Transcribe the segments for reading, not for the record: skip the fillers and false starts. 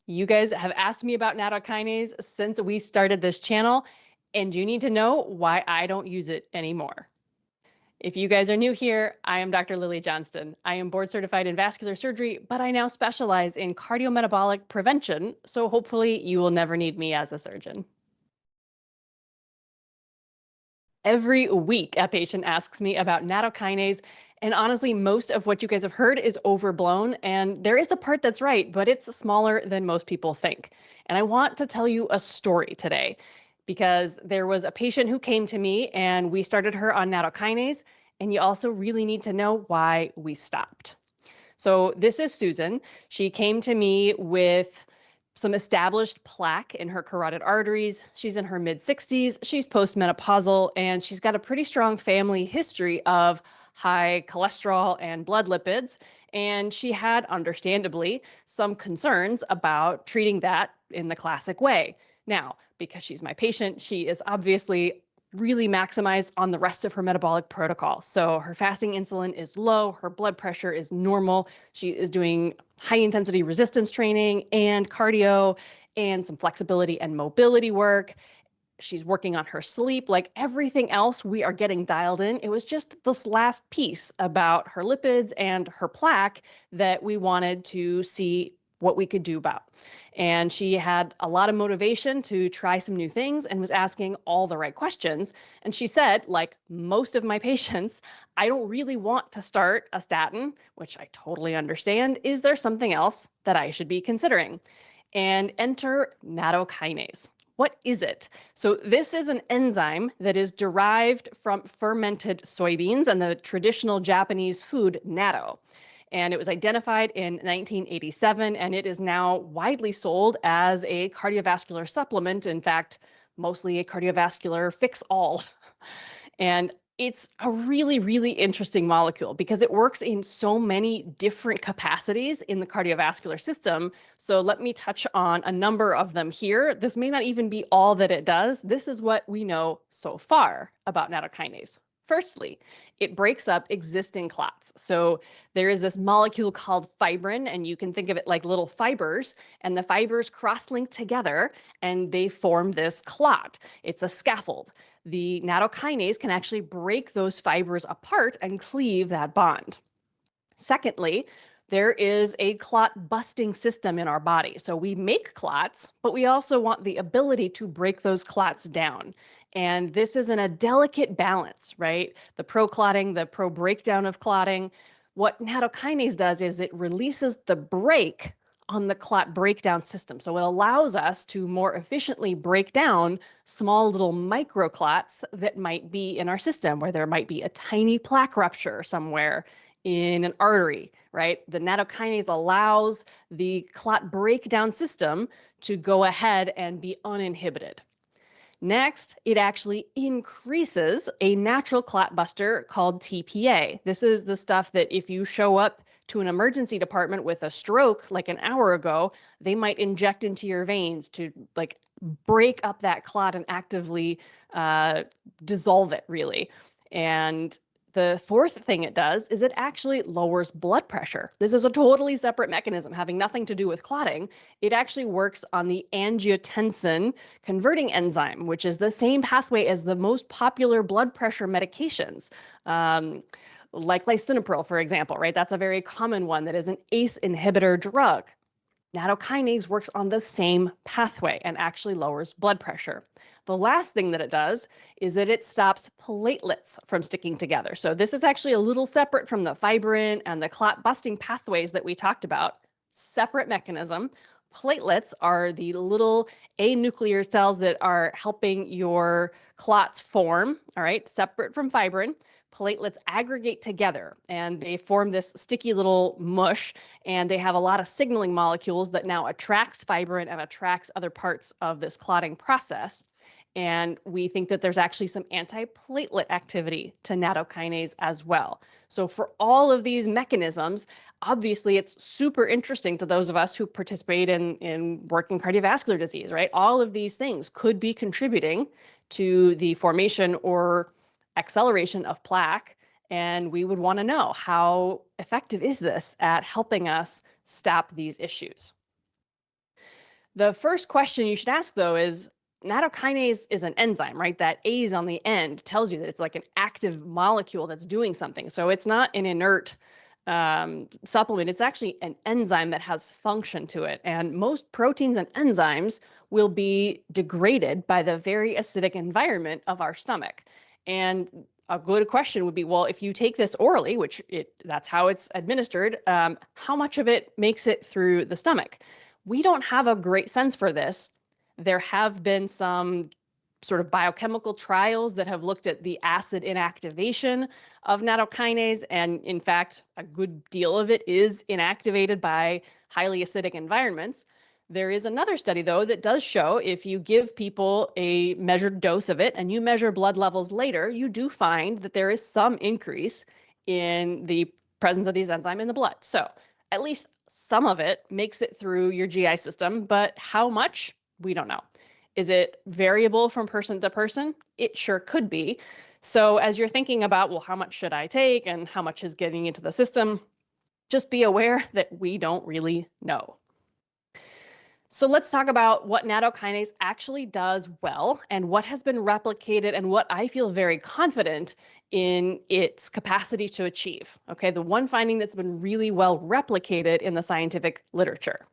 You guys have asked me about nattokinase since we started this channel, and you need to know why I don't use it anymore. If you guys are new here, I am Dr. Lily Johnston. I am board certified in vascular surgery, but I now specialize in cardiometabolic prevention, so hopefully you will never need me as a surgeon. Every week, a patient asks me about nattokinase, and honestly, most of what you guys have heard is overblown, and there is a part that's right, but it's smaller than most people think. And I want to tell you a story today, because there was a patient who came to me, and we started her on nattokinase, and you also really need to know why we stopped. So this is Susan. She came to me with some established plaque in her carotid arteries. She's in her mid-60s. She's postmenopausal, and she's got a pretty strong family history of high cholesterol and blood lipids. And she had, understandably, some concerns about treating that in the classic way. Now, because she's my patient, she is obviously really maximized on the rest of her metabolic protocol. So her fasting insulin is low, her blood pressure is normal. She is doing high intensity resistance training and cardio and some flexibility and mobility work. She's working on her sleep, like everything else we are getting dialed in. It was just this last piece about her lipids and her plaque that we wanted to see what we could do about. And she had a lot of motivation to try some new things and was asking all the right questions. And she said, like most of my patients, I don't really want to start a statin, which I totally understand. Is there something else that I should be considering? And enter nattokinase. What is it? So this is an enzyme that is derived from fermented soybeans and the traditional Japanese food natto. And it was identified in 1987, and it is now widely sold as a cardiovascular supplement. In fact, mostly a cardiovascular fix-all. And it's a really, really interesting molecule because it works in so many different capacities in the cardiovascular system. So let me touch on a number of them here. This may not even be all that it does. This is what we know so far about nattokinase. Firstly, it breaks up existing clots. So there is this molecule called fibrin, and you can think of it like little fibers, and the fibers cross-link together, and they form this clot. It's a scaffold. The nattokinase can actually break those fibers apart and cleave that bond. Secondly, there is a clot busting system in our body. So we make clots, but we also want the ability to break those clots down. And this is in a delicate balance, right? The pro-clotting, the pro-breakdown of clotting. What nattokinase does is it releases the brake on the clot breakdown system. So it allows us to more efficiently break down small little microclots that might be in our system, where there might be a tiny plaque rupture somewhere in an artery, right? The nattokinase allows the clot breakdown system to go ahead and be uninhibited. Next, it actually increases a natural clot buster called TPA. This is the stuff that if you show up to an emergency department with a stroke like an hour ago, they might inject into your veins to like break up that clot and actively dissolve it, really. And the fourth thing it does is it actually lowers blood pressure. This is a totally separate mechanism having nothing to do with clotting. It actually works on the angiotensin converting enzyme, which is the same pathway as the most popular blood pressure medications, like lisinopril, for example, right? That's a very common one that is an ACE inhibitor drug. Nattokinase works on the same pathway and actually lowers blood pressure. The last thing that it does is that it stops platelets from sticking together. So this is actually a little separate from the fibrin and the clot busting pathways that we talked about. Separate mechanism. Platelets are the little anuclear cells that are helping your clots form, all right, separate from fibrin. Platelets aggregate together and they form this sticky little mush, and they have a lot of signaling molecules that now attracts fibrin and attracts other parts of this clotting process. And we think that there's actually some antiplatelet activity to nattokinase as well. So for all of these mechanisms, obviously it's super interesting to those of us who participate in working cardiovascular disease, right? All of these things could be contributing to the formation or acceleration of plaque. And we would want to know, how effective is this at helping us stop these issues? The first question you should ask, though, is nattokinase is an enzyme, right? That A's on the end tells you that it's like an active molecule that's doing something. So it's not an inert supplement. It's actually an enzyme that has function to it. And most proteins and enzymes will be degraded by the very acidic environment of our stomach. And a good question would be, well, if you take this orally, which that's how it's administered, how much of it makes it through the stomach? We don't have a great sense for this. There have been some sort of biochemical trials that have looked at the acid inactivation of nattokinase, and in fact, a good deal of it is inactivated by highly acidic environments. There is another study, though, that does show if you give people a measured dose of it and you measure blood levels later, you do find that there is some increase in the presence of these enzymes in the blood. So at least some of it makes it through your GI system, but how much? We don't know. Is it variable from person to person? It sure could be. So as you're thinking about, well, how much should I take and how much is getting into the system, just be aware that we don't really know. So let's talk about what nattokinase actually does well and what has been replicated and what I feel very confident in its capacity to achieve. Okay, the one finding that's been really well replicated in the scientific literature.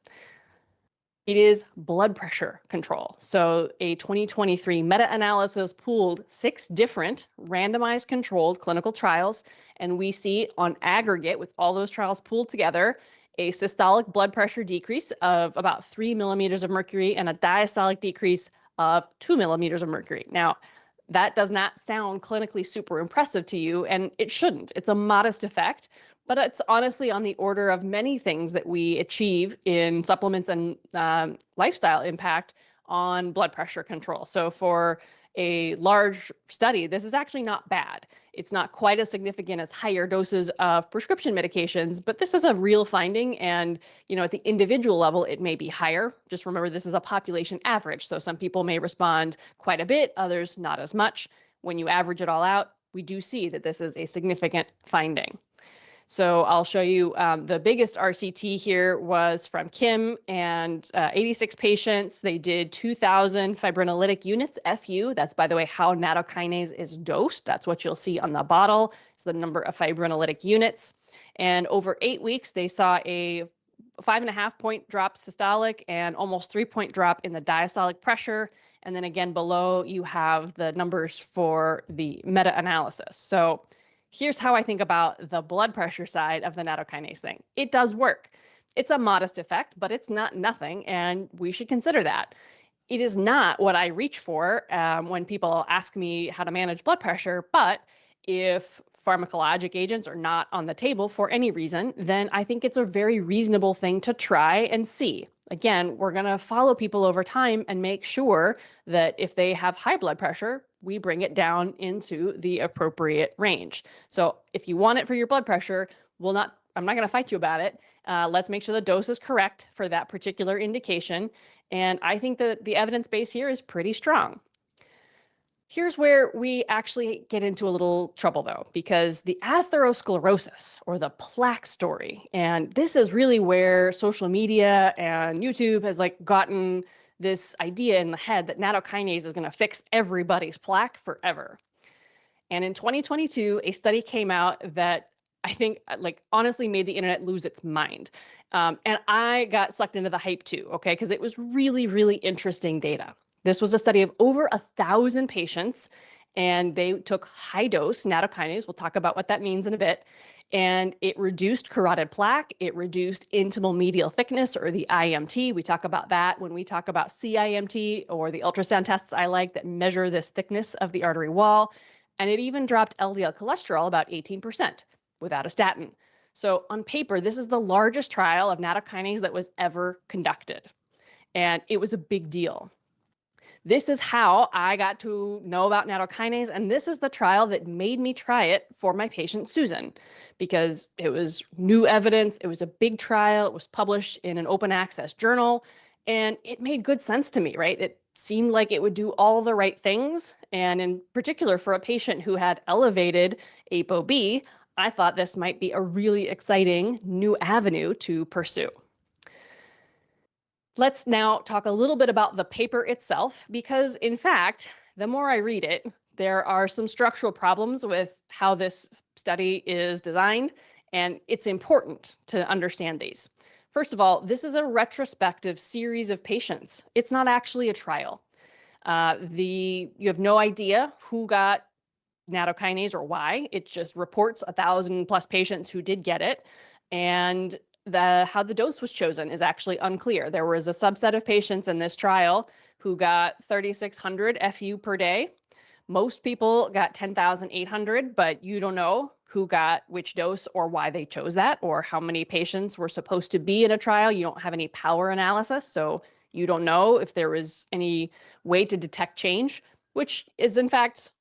It is blood pressure control. So a 2023 meta-analysis pooled 6 different randomized controlled clinical trials, and we see on aggregate with all those trials pooled together, a systolic blood pressure decrease of about 3 millimeters of mercury and a diastolic decrease of 2 millimeters of mercury. Now, that does not sound clinically super impressive to you, and it shouldn't. It's a modest effect, but it's honestly on the order of many things that we achieve in supplements and lifestyle impact on blood pressure control. So for a large study, this is actually not bad. It's not quite as significant as higher doses of prescription medications, but this is a real finding. And, at the individual level, it may be higher. Just remember, this is a population average. So some people may respond quite a bit, others not as much. When you average it all out, we do see that this is a significant finding. So I'll show you the biggest RCT here was from Kim and 86 patients. They did 2,000 fibrinolytic units, FU. That's, by the way, how nattokinase is dosed. That's what you'll see on the bottle. It's the number of fibrinolytic units. And over 8 weeks, they saw a 5.5-point drop systolic and almost 3-point drop in the diastolic pressure. And then again, below, you have the numbers for the meta-analysis. So here's how I think about the blood pressure side of the nattokinase thing. It does work. It's a modest effect, but it's not nothing, and we should consider that. It is not what I reach for when people ask me how to manage blood pressure, but if pharmacologic agents are not on the table for any reason, then I think it's a very reasonable thing to try and see. Again, we're going to follow people over time and make sure that if they have high blood pressure, we bring it down into the appropriate range. So if you want it for your blood pressure, I'm not going to fight you about it. Let's make sure the dose is correct for that particular indication. And I think that the evidence base here is pretty strong. Here's where we actually get into a little trouble, though, because the atherosclerosis or the plaque story, and this is really where social media and YouTube has gotten this idea in the head that nattokinase is going to fix everybody's plaque forever. And in 2022, a study came out that I think honestly made the internet lose its mind. And I got sucked into the hype too, okay, because it was really, really interesting data. This was a study of over 1,000 patients, and they took high dose nattokinase. We'll talk about what that means in a bit. And it reduced carotid plaque. It reduced intimal medial thickness, or the IMT. We talk about that when we talk about CIMT, or the ultrasound tests I like that measure this thickness of the artery wall. And it even dropped LDL cholesterol about 18% without a statin. So on paper, this is the largest trial of nattokinase that was ever conducted. And it was a big deal. This is how I got to know about nattokinase, and this is the trial that made me try it for my patient Susan, because it was new evidence, it was a big trial, it was published in an open access journal, and it made good sense to me, right? It seemed like it would do all the right things, and in particular for a patient who had elevated ApoB, I thought this might be a really exciting new avenue to pursue. Let's now talk a little bit about the paper itself, because in fact, the more I read it, there are some structural problems with how this study is designed, and it's important to understand these. First of all, this is a retrospective series of patients. It's not actually a trial. You have no idea who got nattokinase or why. It just reports 1,000+ patients who did get it. And how the dose was chosen is actually unclear. There was a subset of patients in this trial who got 3,600 FU per day. Most people got 10,800, but you don't know who got which dose or why they chose that or how many patients were supposed to be in a trial. You don't have any power analysis, so you don't know if there was any way to detect change, which is in fact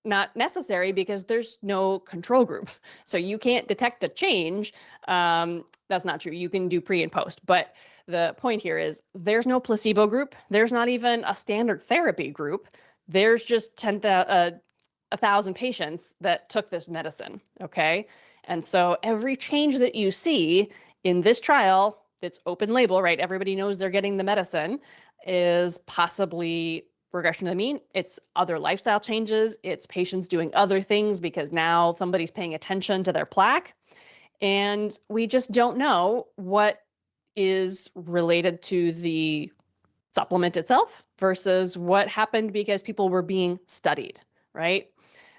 not necessary because there's no control group. So you can't detect a change. That's not true. You can do pre and post. But the point here is there's no placebo group. There's not even a standard therapy group. There's just 1,000 patients that took this medicine. Okay. And so every change that you see in this trial, that's open label, right? Everybody knows they're getting the medicine, is possibly regression to the mean. It's other lifestyle changes. It's patients doing other things because now somebody's paying attention to their plaque. And we just don't know what is related to the supplement itself versus what happened because people were being studied, right?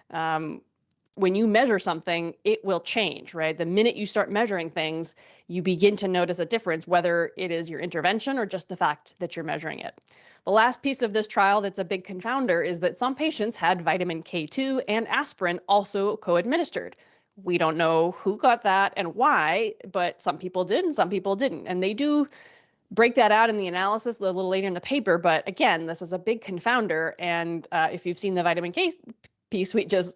When you measure something, it will change, right? The minute you start measuring things, you begin to notice a difference, whether it is your intervention or just the fact that you're measuring it. The last piece of this trial that's a big confounder is that some patients had vitamin K2 and aspirin also co-administered. We don't know who got that and why, but some people did and some people didn't. And they do break that out in the analysis a little later in the paper. But again, this is a big confounder. And if you've seen the vitamin K piece we just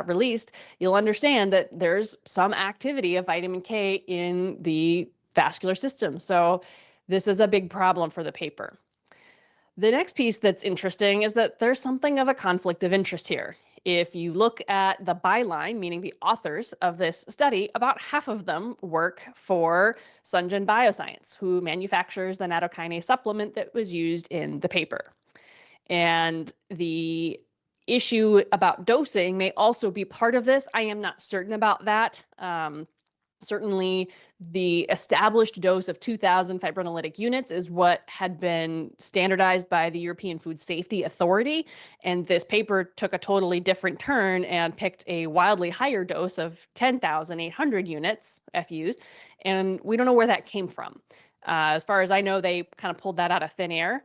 released, you'll understand that there's some activity of vitamin K in the vascular system. So this is a big problem for the paper. The next piece that's interesting is that there's something of a conflict of interest here. If you look at the byline, meaning the authors of this study, about half of them work for Chen Bioscience, who manufactures the nattokinase supplement that was used in the paper. And the issue about dosing may also be part of this. I am not certain about that. Certainly, the established dose of 2,000 fibrinolytic units is what had been standardized by the European Food Safety Authority. And this paper took a totally different turn and picked a wildly higher dose of 10,800 units, FUs. And we don't know where that came from. As far as I know, they kind of pulled that out of thin air.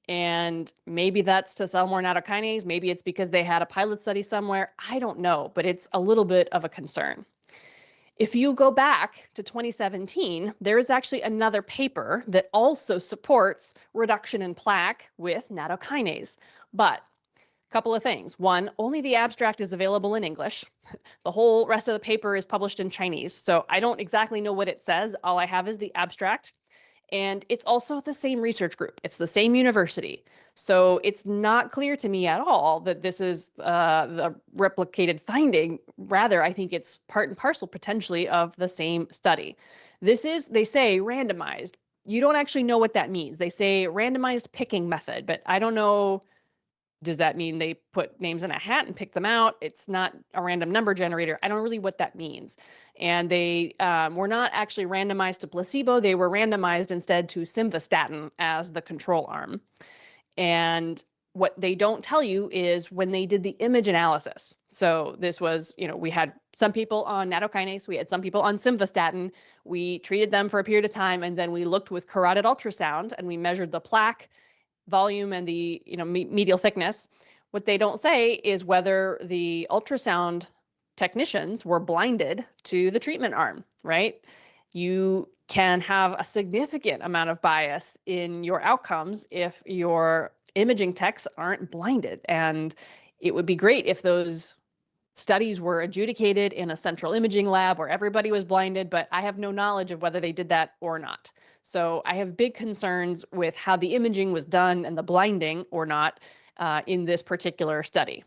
And maybe that's to sell more nattokinase. Maybe it's because they had a pilot study somewhere. I don't know, but it's a little bit of a concern. If you go back to 2017, there is actually another paper that also supports reduction in plaque with nattokinase. But a couple of things. One, only the abstract is available in English. The whole rest of the paper is published in Chinese. So I don't exactly know what it says. All I have is the abstract. And it's also the same research group. It's the same university. So it's not clear to me at all that this is the replicated finding. Rather, I think it's part and parcel potentially of the same study. This is, they say, randomized. You don't actually know what that means. They say randomized picking method, but I don't know. Does that mean they put names in a hat and pick them out? It's not a random number generator. I don't really what that means. And they were not actually randomized to placebo. They were randomized instead to simvastatin as the control arm. And what they don't tell you is when they did the image analysis. So this was, we had some people on nattokinase, we had some people on simvastatin. We treated them for a period of time, and then we looked with carotid ultrasound and we measured the plaque volume and the medial thickness. What they don't say is whether the ultrasound technicians were blinded to the treatment arm, right? You can have a significant amount of bias in your outcomes if your imaging techs aren't blinded. And it would be great if those studies were adjudicated in a central imaging lab where everybody was blinded, but I have no knowledge of whether they did that or not. So I have big concerns with how the imaging was done and the blinding or not in this particular study.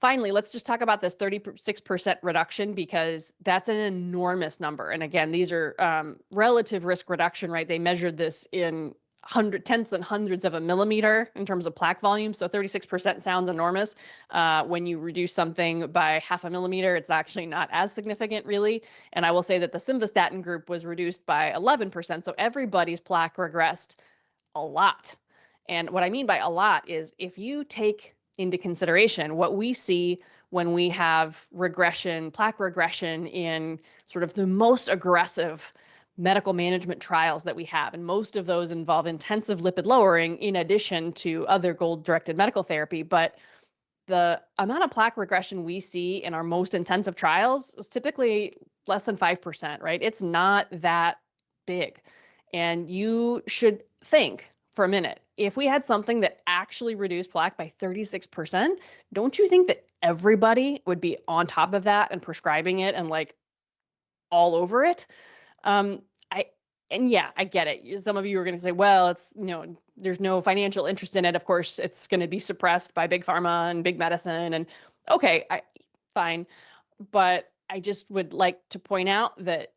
Finally, let's just talk about this 36% reduction because that's an enormous number. And again, these are relative risk reduction, right? They measured this in tenths and hundreds of a millimeter in terms of plaque volume. So 36% sounds enormous. When you reduce something by half a millimeter, it's actually not as significant, really. And I will say that the simvastatin group was reduced by 11%. So everybody's plaque regressed a lot. And what I mean by a lot is if you take into consideration what we see when we have regression, plaque regression in sort of the most aggressive medical management trials that we have. And most of those involve intensive lipid lowering in addition to other goal-directed medical therapy. But the amount of plaque regression we see in our most intensive trials is typically less than 5%, right? It's not that big. And you should think for a minute, if we had something that actually reduced plaque by 36%, don't you think that everybody would be on top of that and prescribing it and like all over it? I get it. Some of you are going to say, well, it's, there's no financial interest in it. Of course, it's going to be suppressed by big pharma and big medicine. And okay, fine. But I just would like to point out that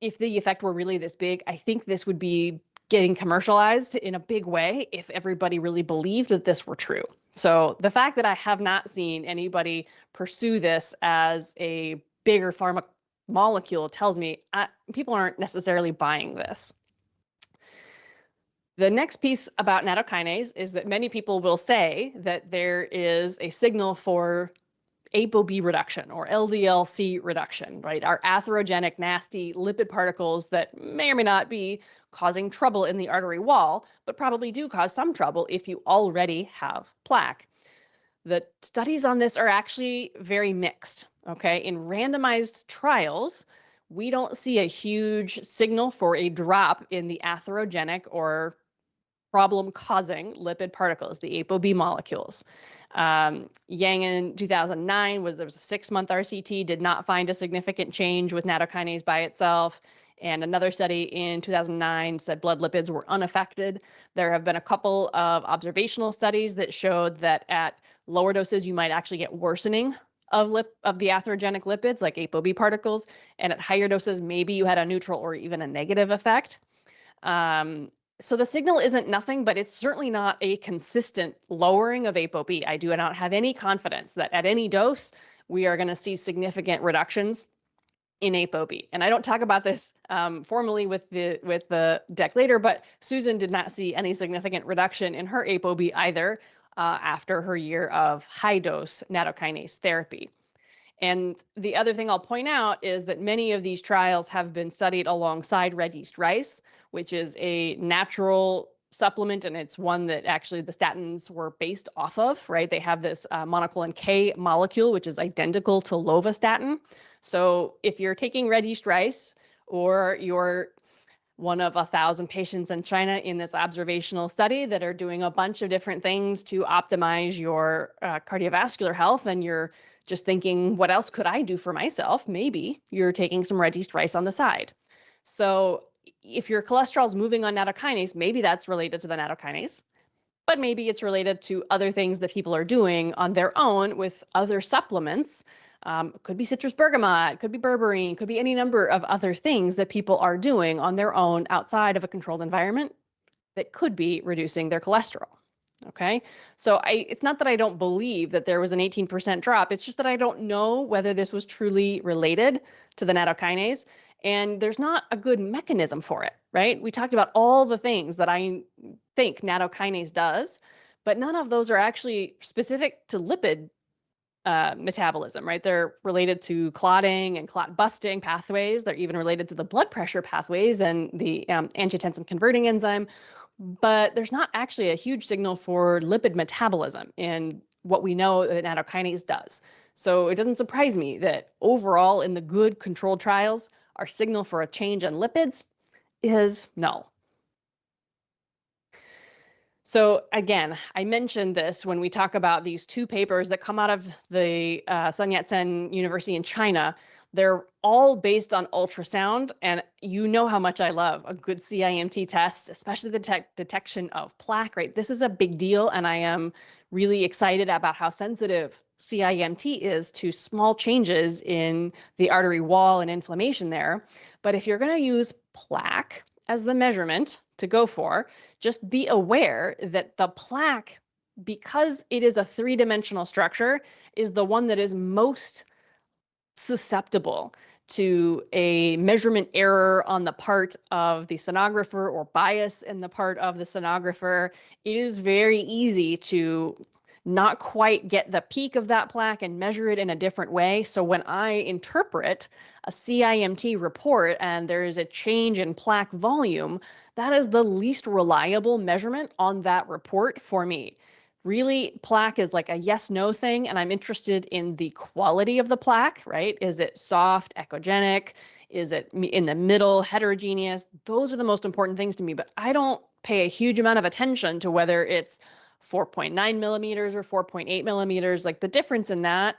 if the effect were really this big, I think this would be getting commercialized in a big way if everybody really believed that this were true. So the fact that I have not seen anybody pursue this as a bigger pharma molecule tells me people aren't necessarily buying this. The next piece about nattokinase is that many people will say that there is a signal for ApoB reduction or LDL-C reduction, right? Our atherogenic, nasty lipid particles that may or may not be causing trouble in the artery wall, but probably do cause some trouble if you already have plaque. The studies on this are actually very mixed, okay? In randomized trials, we don't see a huge signal for a drop in the atherogenic or problem-causing lipid particles, the ApoB molecules. Yang in 2009 there was a 6-month RCT, did not find a significant change with nattokinase by itself. And another study in 2009 said blood lipids were unaffected. There have been a couple of observational studies that showed that at lower doses, you might actually get worsening of the atherogenic lipids like ApoB particles. And at higher doses, maybe you had a neutral or even a negative effect. So the signal isn't nothing, but it's certainly not a consistent lowering of ApoB. I do not have any confidence that at any dose, we are going to see significant reductions in ApoB. And I don't talk about this formally with the deck later, but Susan did not see any significant reduction in her ApoB either after her year of high-dose nattokinase therapy. And the other thing I'll point out is that many of these trials have been studied alongside red yeast rice, which is a natural supplement, and it's one that actually the statins were based off of, right? They have this monocolin K molecule, which is identical to lovastatin. So if you're taking red yeast rice or you're one of 1,000 patients in China in this observational study that are doing a bunch of different things to optimize your cardiovascular health, and you're just thinking, what else could I do for myself? Maybe you're taking some red yeast rice on the side. So if your cholesterol is moving on nattokinase, maybe that's related to the nattokinase, but maybe it's related to other things that people are doing on their own with other supplements. Could be citrus bergamot, could be berberine, could be any number of other things that people are doing on their own outside of a controlled environment that could be reducing their cholesterol. Okay, so it's not that I don't believe that there was an 18% drop. It's just that I don't know whether this was truly related to the nattokinase, and there's not a good mechanism for it, right? We talked about all the things that I think nattokinase does, but none of those are actually specific to lipid metabolism, right? They're related to clotting and clot busting pathways. They're even related to the blood pressure pathways and the angiotensin converting enzyme. But there's not actually a huge signal for lipid metabolism in what we know that nattokinase does. So it doesn't surprise me that overall in the good controlled trials, our signal for a change in lipids is null. So again, I mentioned this when we talk about these two papers that come out of the Sun Yat-sen University in China. They're all based on ultrasound, and you know how much I love a good CIMT test, especially the detection of plaque, right? This is a big deal, and I am really excited about how sensitive CIMT is to small changes in the artery wall and inflammation there. But if you're going to use plaque as the measurement to go for, just be aware that the plaque, because it is a three-dimensional structure, is the one that is most susceptible to a measurement error on the part of the sonographer or bias in the part of the sonographer. It is very easy to not quite get the peak of that plaque and measure it in a different way. So when I interpret a CIMT report and there is a change in plaque volume, that is the least reliable measurement on that report for me. Really, plaque is like a yes/no thing, and I'm interested in the quality of the plaque, right? Is it soft, echogenic? Is it in the middle, heterogeneous? Those are the most important things to me, but I don't pay a huge amount of attention to whether it's 4.9 millimeters or 4.8 millimeters. Like the difference in that,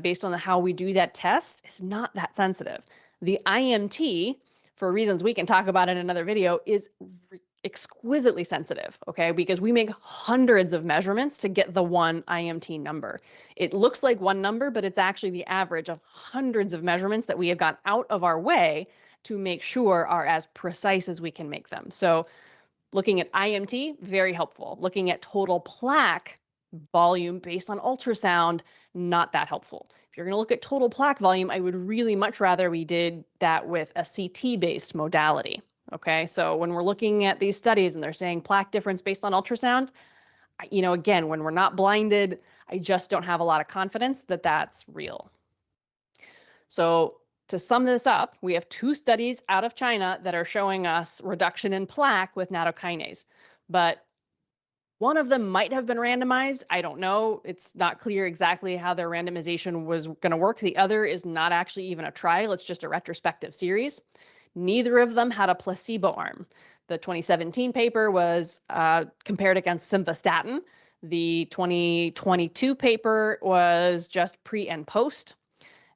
based on how we do that test, is not that sensitive. The IMT, for reasons we can talk about in another video, is exquisitely sensitive, okay? Because we make hundreds of measurements to get the one IMT number. It looks like one number, but it's actually the average of hundreds of measurements that we have gone out of our way to make sure are as precise as we can make them. So looking at IMT, very helpful. Looking at total plaque volume based on ultrasound, not that helpful. If you're going to look at total plaque volume, I would really much rather we did that with a CT-based modality. Okay, so when we're looking at these studies and they're saying plaque difference based on ultrasound, again, when we're not blinded, I just don't have a lot of confidence that that's real. So to sum this up, we have 2 studies out of China that are showing us reduction in plaque with nattokinase, but one of them might have been randomized. I don't know. It's not clear exactly how their randomization was going to work. The other is not actually even a trial. It's just a retrospective series. Neither of them had a placebo arm. The 2017 paper was compared against simvastatin. The 2022 paper was just pre and post.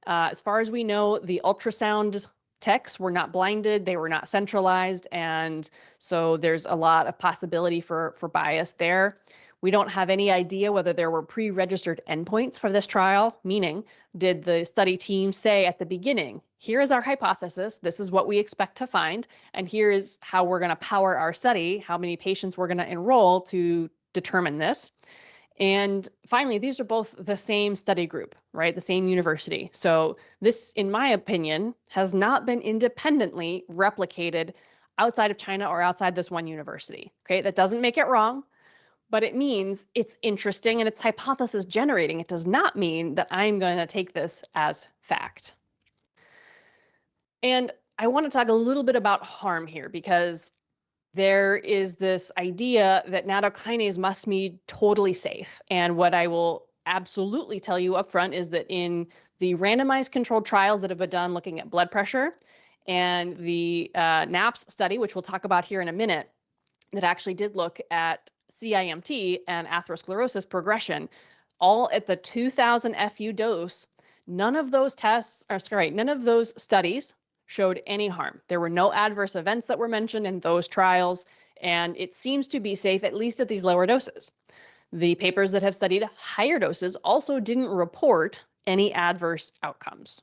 As far as we know, the ultrasound techs were not blinded, they were not centralized, and so there's a lot of possibility for bias there. We don't have any idea whether there were pre-registered endpoints for this trial, meaning did the study team say at the beginning, here is our hypothesis, this is what we expect to find, and here is how we're going to power our study, how many patients we're going to enroll to determine this. And finally, these are both the same study group, right? The same university. So this, in my opinion, has not been independently replicated outside of China or outside this one university. Okay, that doesn't make it wrong, but it means it's interesting and it's hypothesis generating. It does not mean that I'm going to take this as fact. And I want to talk a little bit about harm here because there is this idea that nattokinase must be totally safe. And what I will absolutely tell you up front is that in the randomized controlled trials that have been done looking at blood pressure and the NAPS study, which we'll talk about here in a minute, that actually did look at CIMT and atherosclerosis progression, all at the 2000 FU dose, none of those studies showed any harm. There were no adverse events that were mentioned in those trials, and it seems to be safe, at least at these lower doses. The papers that have studied higher doses also didn't report any adverse outcomes.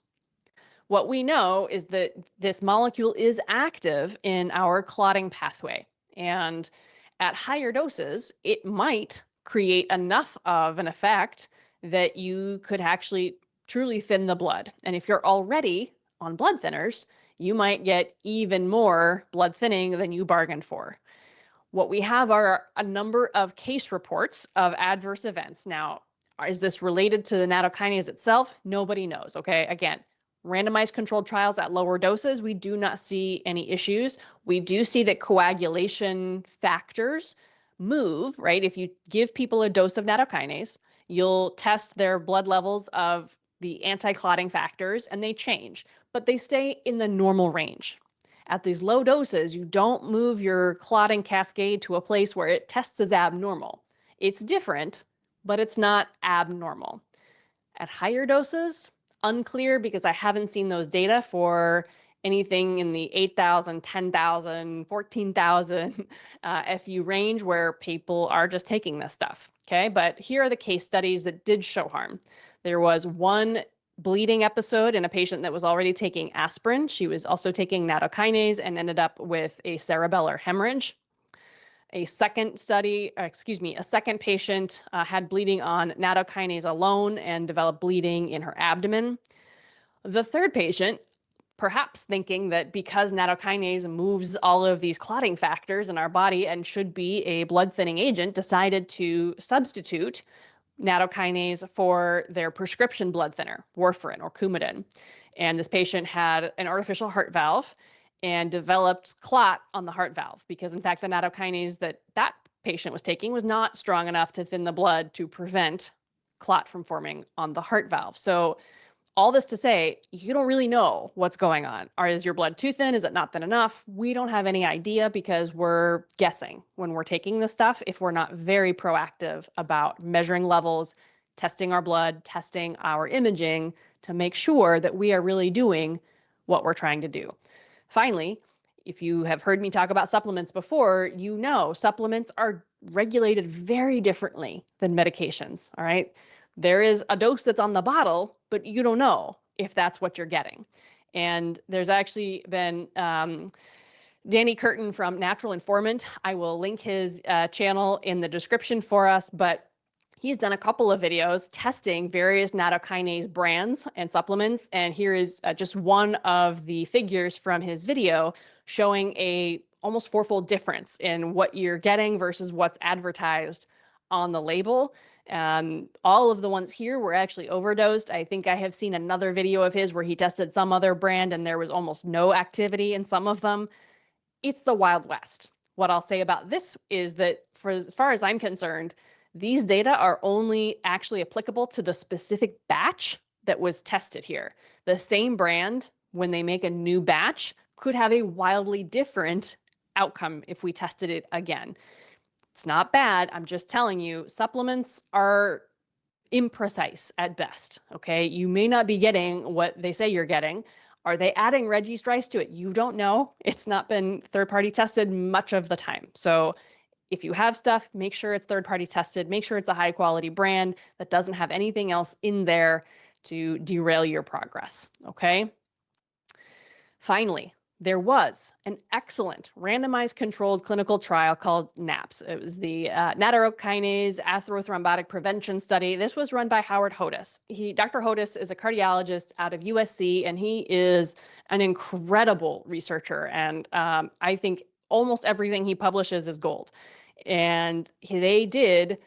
What we know is that this molecule is active in our clotting pathway, and at higher doses, it might create enough of an effect that you could actually truly thin the blood. And if you're already on blood thinners, you might get even more blood thinning than you bargained for. What we have are a number of case reports of adverse events. Now, is this related to the nattokinase itself? Nobody knows, okay? Again, randomized controlled trials at lower doses, we do not see any issues. We do see that coagulation factors move, right? If you give people a dose of nattokinase, you'll test their blood levels of the anti-clotting factors and they change, but they stay in the normal range. At these low doses, you don't move your clotting cascade to a place where it tests as abnormal. It's different, but it's not abnormal. At higher doses, unclear because I haven't seen those data for anything in the 8,000, 10,000, 14,000 FU range where people are just taking this stuff. Okay, but here are the case studies that did show harm. There was one bleeding episode in a patient that was already taking aspirin. She was also taking nattokinase and ended up with a cerebellar hemorrhage. A second patient had bleeding on nattokinase alone and developed bleeding in her abdomen. The third patient, perhaps thinking that because nattokinase moves all of these clotting factors in our body and should be a blood thinning agent, decided to substitute nattokinase for their prescription blood thinner, warfarin or Coumadin. And this patient had an artificial heart valve and developed clot on the heart valve because, in fact, the nattokinase that patient was taking was not strong enough to thin the blood to prevent clot from forming on the heart valve. So all this to say, you don't really know what's going on. Is your blood too thin? Is it not thin enough? We don't have any idea because we're guessing when we're taking this stuff if we're not very proactive about measuring levels, testing our blood, testing our imaging to make sure that we are really doing what we're trying to do. Finally, if you have heard me talk about supplements before, you know supplements are regulated very differently than medications, all right? There is a dose that's on the bottle, but you don't know if that's what you're getting. And there's actually been Danny Curtin from Natural Informant. I will link his channel in the description for us, but he's done a couple of videos testing various nattokinase brands and supplements. And here is just one of the figures from his video showing a almost fourfold difference in what you're getting versus what's advertised on the label. All of the ones here were actually overdosed. I think I have seen another video of his where he tested some other brand and there was almost no activity in some of them. It's the Wild West. What I'll say about this is that for as far as I'm concerned, these data are only actually applicable to the specific batch that was tested here. The same brand, when they make a new batch, could have a wildly different outcome if we tested it again. It's not bad. I'm just telling you, supplements are imprecise at best, okay? You may not be getting what they say you're getting. Are they adding Registrice to it? You don't know. It's not been third-party tested much of the time. So if you have stuff, make sure it's third-party tested. Make sure it's a high-quality brand that doesn't have anything else in there to derail your progress, okay? Finally, there was an excellent randomized controlled clinical trial called NAPS. It was the Nattokinase atherothrombotic prevention study. This was run by Howard Hodis. Dr. Hodis is a cardiologist out of USC, and he is an incredible researcher. And I think almost everything he publishes is gold. And they did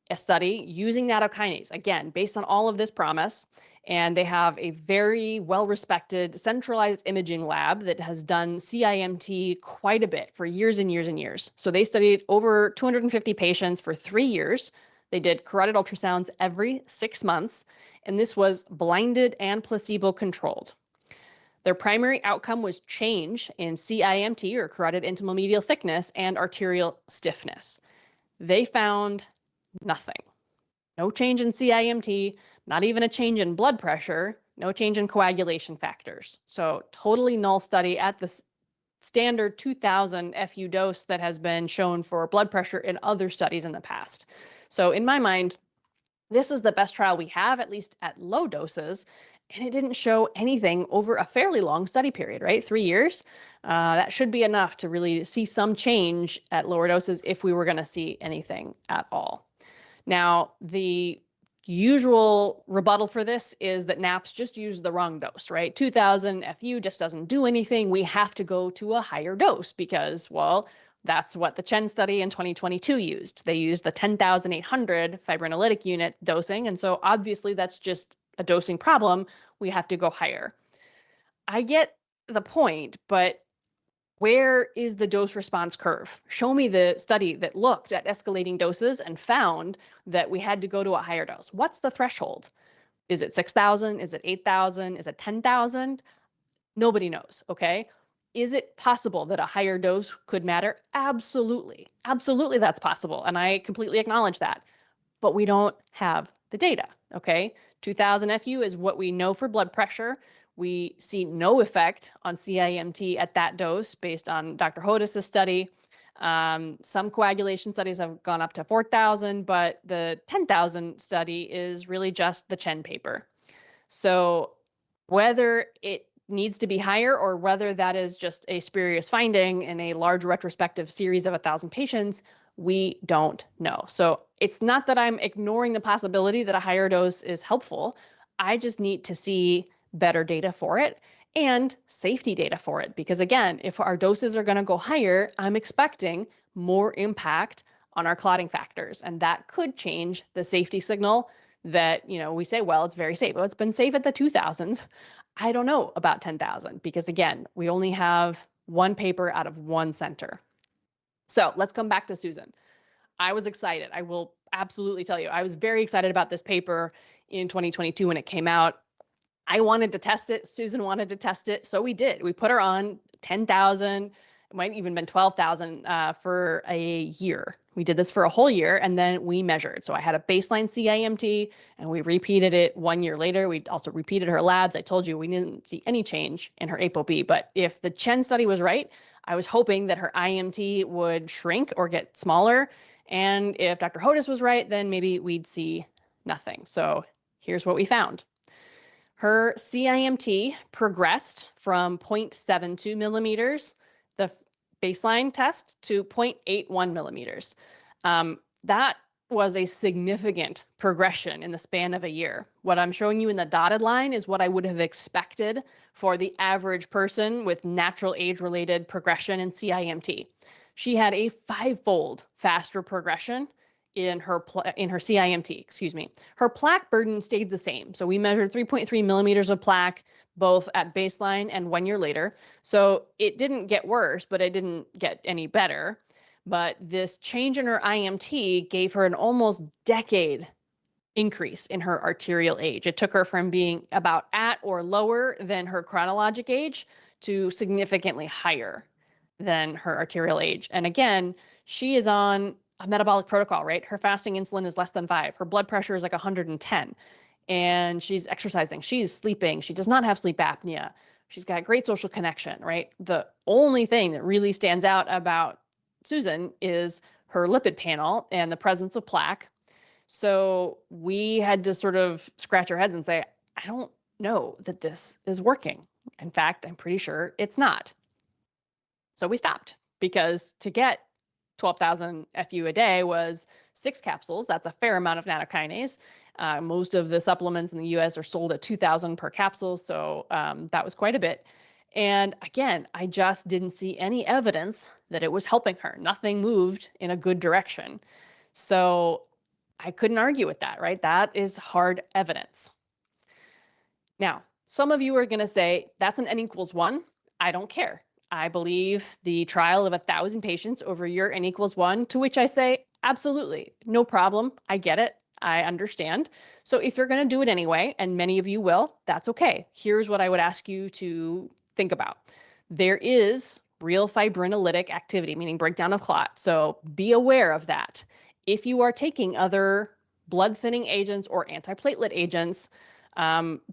a study using nattokinase, again, based on all of this promise. And they have a very well-respected centralized imaging lab that has done CIMT quite a bit for years and years and years. So they studied over 250 patients for 3 years. They did carotid ultrasounds every 6 months, and this was blinded and placebo-controlled. Their primary outcome was change in CIMT, or carotid intimal medial thickness, and arterial stiffness. They found nothing. No change in CIMT, not even a change in blood pressure, no change in coagulation factors. So totally null study at the standard 2,000 FU dose that has been shown for blood pressure in other studies in the past. So in my mind, this is the best trial we have, at least at low doses, and it didn't show anything over a fairly long study period, right? 3 years. That should be enough to really see some change at lower doses if we were going to see anything at all. Now, the usual rebuttal for this is that NAPS just used the wrong dose, right? 2,000 FU just doesn't do anything. We have to go to a higher dose because, well, that's what the Chen study in 2022 used. They used the 10,800 fibrinolytic unit dosing. And so obviously that's just a dosing problem. We have to go higher. I get the point, but where is the dose response curve? Show me the study that looked at escalating doses and found that we had to go to a higher dose. What's the threshold? Is it 6,000? Is it 8,000? Is it 10,000? Nobody knows, okay? Is it possible that a higher dose could matter? Absolutely. Absolutely that's possible, and I completely acknowledge that. But we don't have the data, okay? 2,000 FU is what we know for blood pressure. We see no effect on CIMT at that dose based on Dr. Hodis' study. Some coagulation studies have gone up to 4,000, but the 10,000 study is really just the Chen paper. So whether it needs to be higher or whether that is just a spurious finding in a large retrospective series of 1,000 patients, we don't know. So it's not that I'm ignoring the possibility that a higher dose is helpful. I just need to see better data for it and safety data for it. Because again, if our doses are going to go higher, I'm expecting more impact on our clotting factors. And that could change the safety signal that, we say, well, it's very safe. Well, it's been safe at the 2000s. I don't know about 10,000 because again, we only have one paper out of one center. So let's come back to Susan. I was excited. I will absolutely tell you, I was very excited about this paper in 2022 when it came out. I wanted to test it. Susan wanted to test it. So we did. We put her on 10,000, it might even been 12,000 for a year. We did this for a whole year and then we measured. So I had a baseline CIMT and we repeated it 1 year later. We also repeated her labs. I told you we didn't see any change in her ApoB, but if the Chen study was right, I was hoping that her IMT would shrink or get smaller. And if Dr. Hodis was right, then maybe we'd see nothing. So here's what we found. Her CIMT progressed from 0.72 millimeters, the baseline test, to 0.81 millimeters. That was a significant progression in the span of a year. What I'm showing you in the dotted line is what I would have expected for the average person with natural age-related progression in CIMT. She had a 5-fold faster progression in her CIMT, excuse me. Her plaque burden stayed the same. So we measured 3.3 millimeters of plaque, both at baseline and 1 year later. So it didn't get worse, but it didn't get any better. But this change in her IMT gave her an almost decade increase in her arterial age. It took her from being about at or lower than her chronologic age to significantly higher than her arterial age. And again, she is on a metabolic protocol, right? Her fasting insulin is less than 5. Her blood pressure is like 110. And she's exercising. She's sleeping. She does not have sleep apnea. She's got great social connection, right? The only thing that really stands out about Susan is her lipid panel and the presence of plaque. So we had to sort of scratch our heads and say, I don't know that this is working. In fact, I'm pretty sure it's not. So we stopped because to get 12,000 FU a day was 6 capsules. That's a fair amount of nattokinase. Most of the supplements in the US are sold at 2,000 per capsule. So that was quite a bit. And again, I just didn't see any evidence that it was helping her. Nothing moved in a good direction. So I couldn't argue with that, right? That is hard evidence. Now, some of you are going to say, that's an N equals 1. I don't care. I believe the trial of 1,000 patients over your N equals 1, to which I say, absolutely, no problem. I get it. I understand. So if you're going to do it anyway, and many of you will, that's okay. Here's what I would ask you to think about. There is real fibrinolytic activity, meaning breakdown of clot. So be aware of that. If you are taking other blood thinning agents or antiplatelet agents,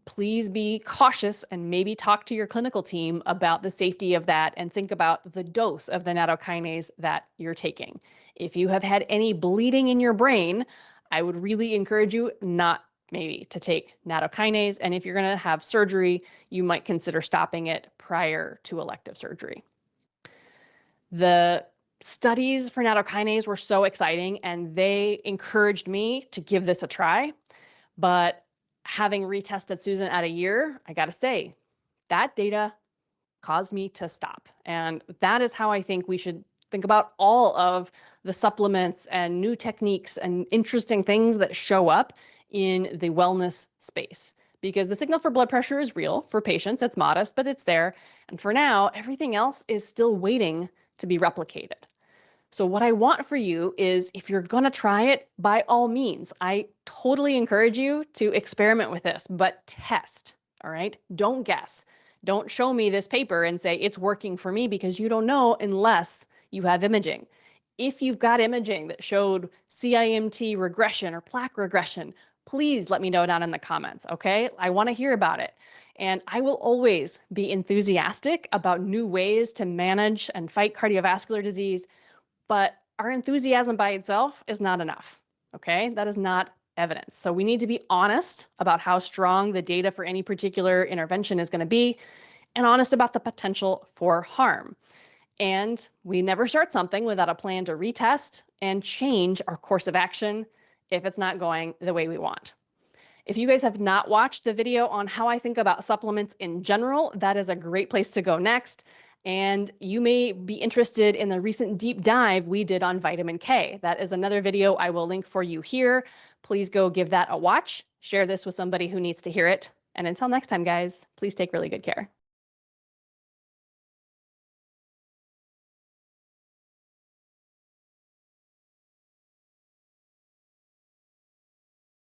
please be cautious and maybe talk to your clinical team about the safety of that and think about the dose of the nattokinase that you're taking. If you have had any bleeding in your brain, I would really encourage you not maybe to take nattokinase. And if you're going to have surgery, you might consider stopping it prior to elective surgery. The studies for nattokinase were so exciting and they encouraged me to give this a try. But having retested Susan at a year, I got to say, that data caused me to stop. And that is how I think we should think about all of the supplements and new techniques and interesting things that show up in the wellness space. Because the signal for blood pressure is real for patients. It's modest, but it's there. And for now, everything else is still waiting to be replicated. So what I want for you is, if you're going to try it, by all means, I totally encourage you to experiment with this, but test, all right? Don't guess. Don't show me this paper and say it's working for me, because you don't know unless you have imaging. If you've got imaging that showed CIMT regression or plaque regression, please let me know down in the comments, okay? I want to hear about it. And I will always be enthusiastic about new ways to manage and fight cardiovascular disease, but our enthusiasm by itself is not enough, okay? That is not evidence. So we need to be honest about how strong the data for any particular intervention is going to be, and honest about the potential for harm. And we never start something without a plan to retest and change our course of action if it's not going the way we want. If you guys have not watched the video on how I think about supplements in general, that is a great place to go next. And you may be interested in the recent deep dive we did on vitamin K. That is another video I will link for you here. Please go give that a watch. Share this with somebody who needs to hear it. And until next time, guys, please take really good care.